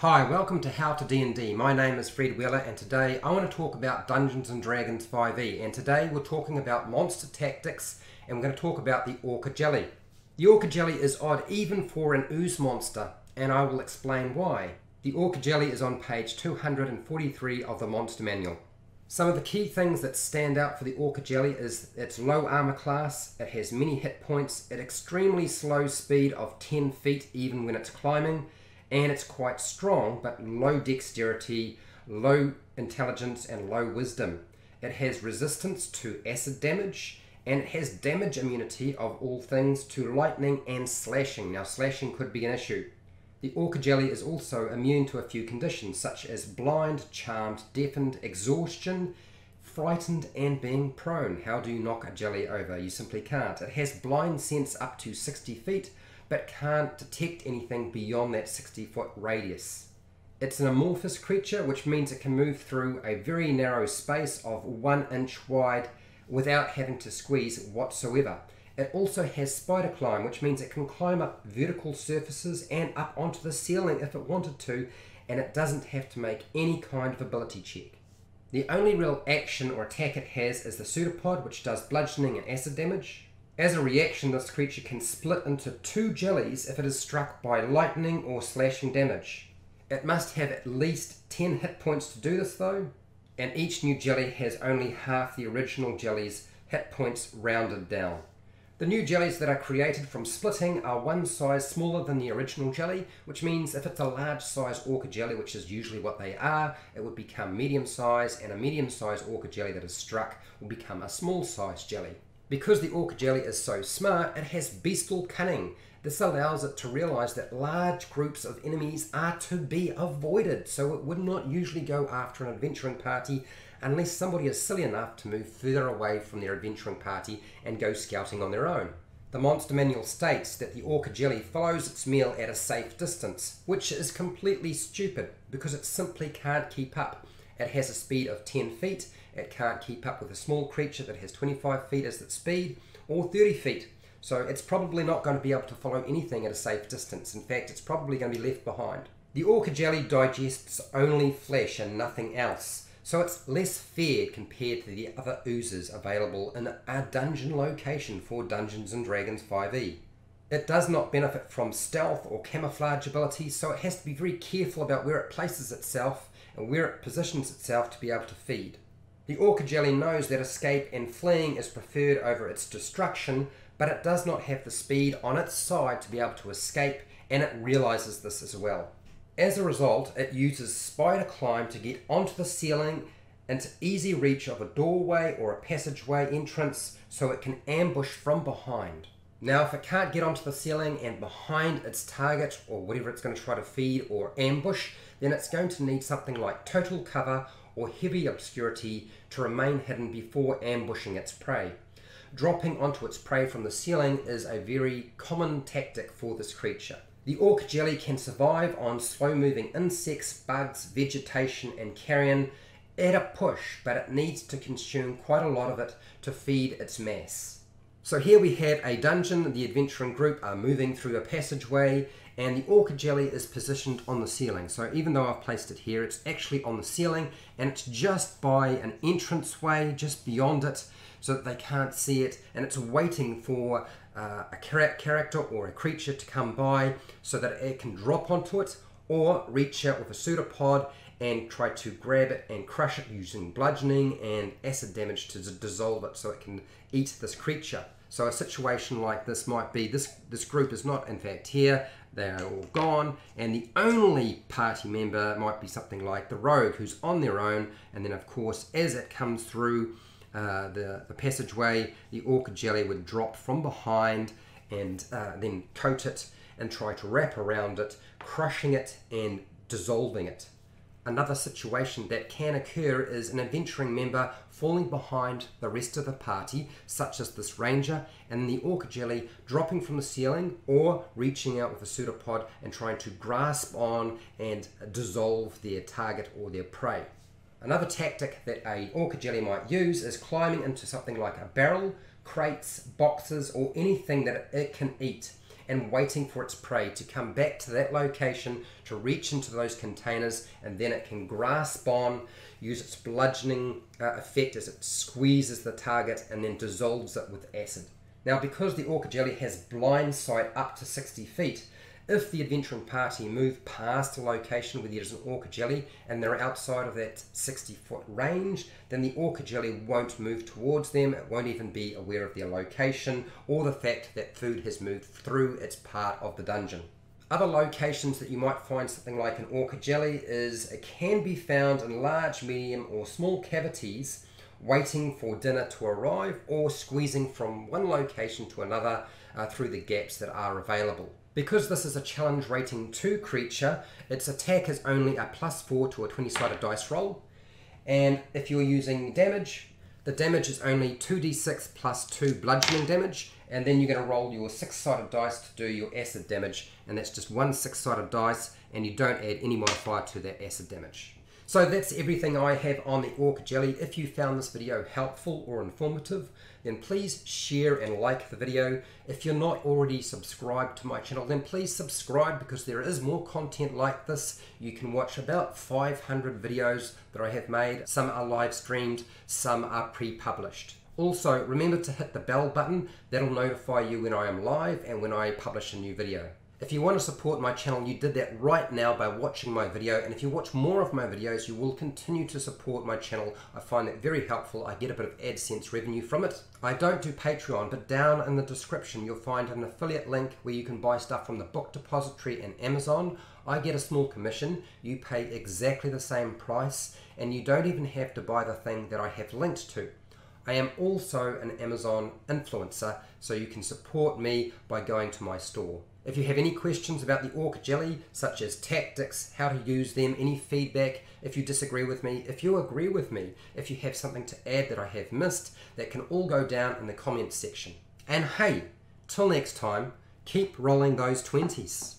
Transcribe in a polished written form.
Hi, welcome to HowtoDandD. My name is Fred Wheeler and today I want to talk about Dungeons & Dragons 5e, and today we're talking about monster tactics and we're going to talk about the Ochre jelly. The Ochre jelly is odd even for an ooze monster, and I will explain why. The Ochre jelly is on page 243 of the monster manual. Some of the key things that stand out for the Ochre jelly is its low armor class, it has many hit points, an extremely slow speed of 10 feet even when it's climbing, and it's quite strong but low dexterity, low intelligence and low wisdom. It has resistance to acid damage, and it has damage immunity of all things to lightning and slashing. Now slashing could be an issue. The Ochre jelly is also immune to a few conditions such as blind, charmed, deafened, exhaustion, frightened and being prone. How do you knock a jelly over? You simply can't. It has blind sense up to 60 feet but can't detect anything beyond that 60-foot radius. It's an amorphous creature, which means it can move through a very narrow space of 1 inch wide without having to squeeze whatsoever. It also has spider climb, which means it can climb up vertical surfaces and up onto the ceiling if it wanted to, and it doesn't have to make any kind of ability check. The only real action or attack it has is the pseudopod, which does bludgeoning and acid damage. As a reaction, this creature can split into 2 jellies if it is struck by lightning or slashing damage. It must have at least 10 hit points to do this though, and each new jelly has only half the original jelly's hit points rounded down. The new jellies that are created from splitting are one size smaller than the original jelly, which means if it's a large size Ochre jelly, which is usually what they are, it would become medium size, and a medium size Ochre jelly that is struck will become a small size jelly. Because the Ochre jelly is so smart, it has bestial cunning. This allows it to realize that large groups of enemies are to be avoided, so it would not usually go after an adventuring party unless somebody is silly enough to move further away from their adventuring party and go scouting on their own. The monster manual states that the Ochre jelly follows its meal at a safe distance, which is completely stupid because it simply can't keep up. It has a speed of 10 feet, it can't keep up with a small creature that has 25 feet as its speed, or 30 feet. So it's probably not going to be able to follow anything at a safe distance. In fact, it's probably going to be left behind. The Ochre jelly digests only flesh and nothing else, so it's less feared compared to the other oozes available in a dungeon location for Dungeons & Dragons 5e. It does not benefit from stealth or camouflage abilities, so it has to be very careful about where it places itself and where it positions itself to be able to feed. The Ochre jelly knows that escape and fleeing is preferred over its destruction, but it does not have the speed on its side to be able to escape, and it realizes this as well. As a result, it uses spider climb to get onto the ceiling into easy reach of a doorway or a passageway entrance so it can ambush from behind. Now if it can't get onto the ceiling and behind its target or whatever it's going to try to feed or ambush, then it's going to need something like total cover or heavy obscurity to remain hidden before ambushing its prey. Dropping onto its prey from the ceiling is a very common tactic for this creature. The Ochre jelly can survive on slow-moving insects, bugs, vegetation and carrion at a push, but it needs to consume quite a lot of it to feed its mass. So here we have a dungeon. The adventuring group are moving through a passageway and the Ochre jelly is positioned on the ceiling. So even though I've placed it here, it's actually on the ceiling and it's just by an entranceway just beyond it so that they can't see it, and it's waiting for a character or a creature to come by so that it can drop onto it or reach out with a pseudopod and try to grab it and crush it using bludgeoning and acid damage to dissolve it so it can eat this creature. So a situation like this might be, this group is not in fact here, they are all gone, and the only party member might be something like the rogue who's on their own, and then of course as it comes through the passageway, the Ochre jelly would drop from behind and then coat it and try to wrap around it, crushing it and dissolving it. Another situation that can occur is an adventuring member falling behind the rest of the party, such as this ranger, and the Ochre jelly dropping from the ceiling or reaching out with a pseudopod and trying to grasp on and dissolve their target or their prey. Another tactic that a Ochre jelly might use is climbing into something like a barrel, crates, boxes, or anything that it can eat. and waiting for its prey to come back to that location to reach into those containers, and then it can grasp on, use its bludgeoning effect as it squeezes the target and then dissolves it with acid. Now, because the orca jelly has blind sight up to 60 feet, if the adventuring party move past a location where there's an orca jelly and they're outside of that 60-foot range, then the orca jelly won't move towards them. It won't even be aware of their location or the fact that food has moved through its part of the dungeon. Other locations that you might find something like an orca jelly is it can be found in large, medium or small cavities waiting for dinner to arrive or squeezing from one location to another through the gaps that are available. Because this is a challenge rating 2 creature, its attack is only a +4 to a 20-sided dice roll, and if you're using damage, the damage is only 2d6 plus 2 bludgeoning damage, and then you're going to roll your 6-sided dice to do your acid damage, and that's just one 6-sided dice, and you don't add any modifier to that acid damage. So that's everything I have on the orca jelly. If you found this video helpful or informative, then please share and like the video. If you're not already subscribed to my channel, then please subscribe, because there is more content like this. You can watch about 500 videos that I have made. Some are live streamed, some are pre-published. Also, remember to hit the bell button. That'll notify you when I am live and when I publish a new video. If you want to support my channel, you did that right now by watching my video, and if you watch more of my videos, you will continue to support my channel. I find that very helpful. I get a bit of AdSense revenue from it. I don't do Patreon, but down in the description you'll find an affiliate link where you can buy stuff from the Book Depository and Amazon. I get a small commission, you pay exactly the same price, and you don't even have to buy the thing that I have linked to. I am also an Amazon influencer, so you can support me by going to my store. If you have any questions about the orca jelly, such as tactics, how to use them, any feedback, if you disagree with me, if you agree with me, if you have something to add that I have missed, that can all go down in the comments section. And hey, till next time, keep rolling those 20s.